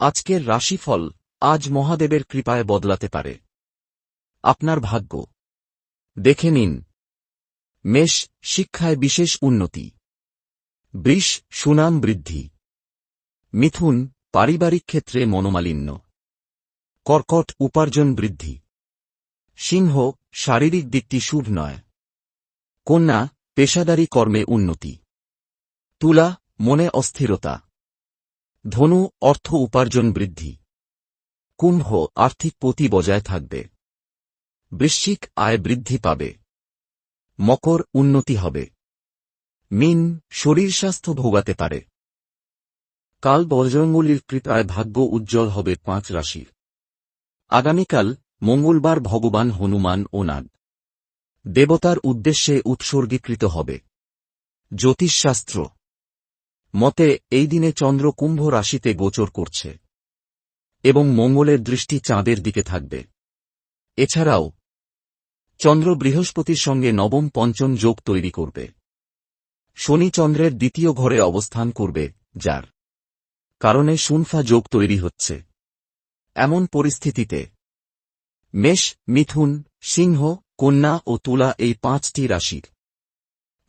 আজকের রাশিফল আজ মহাদেবের কৃপায় বদলাতে পারে আপনার ভাগ্য। দেখে নিন। মেষ, শিক্ষায় বিশেষ উন্নতি। বৃষ, সুনাম বৃদ্ধি। মিথুন, পারিবারিক ক্ষেত্রে মনোমালিন্য। কর্কট, উপার্জন বৃদ্ধি। সিংহ, শারীরিক দিকটি শুভ নয়। কন্যা, পেশাদারী কর্মে উন্নতি। তুলা, মনে অস্থিরতা। ধনু, অর্থ উপার্জন বৃদ্ধি। কুম্ভ, আর্থিক গতি বজায় থাকবে। বৃশ্চিক, আয় বৃদ্ধি পাবে। মকর, উন্নতি হবে। মীন, শরীর স্বাস্থ্য ভোগাতে পারে। কাল বজরঙ্গলির কৃপায় ভাগ্য উজ্জ্বল হবে 5 রাশির। আগামীকাল মঙ্গলবার ভগবান হনুমান ও নাগ দেবতার উদ্দেশ্যে উৎসর্গীকৃত হবে। জ্যোতিষশাস্ত্র মতে এই দিনে চন্দ্র কুম্ভ রাশিতে গোচর করছে এবং মঙ্গলের দৃষ্টি চাঁদের দিকে থাকবে। এছাড়াও চন্দ্র বৃহস্পতির সঙ্গে নবম পঞ্চম যোগ তৈরি করবে। শনি চন্দ্রের দ্বিতীয় ঘরে অবস্থান করবে, যার কারণে শুনফা যোগ তৈরি হচ্ছে। এমন পরিস্থিতিতে মেষ, মিথুন, সিংহ, কন্যা ও তুলা এই 5টি রাশির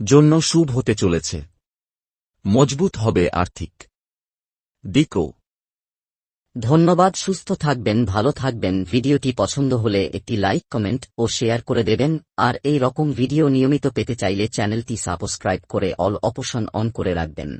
জন্য শুভ হতে চলেছে। মজবুত হবে আর্থিক দিকও। ধন্যবাদ। সুস্থ থাকবেন, ভালো থাকবেন। ভিডিওটি পছন্দ হলে একটি লাইক, কমেন্ট ও শেয়ার করে দেবেন। আর এই রকম ভিডিও নিয়মিত পেতে চাইলে চ্যানেলটি সাবস্ক্রাইব করে অল অপশন অন করে রাখবেন।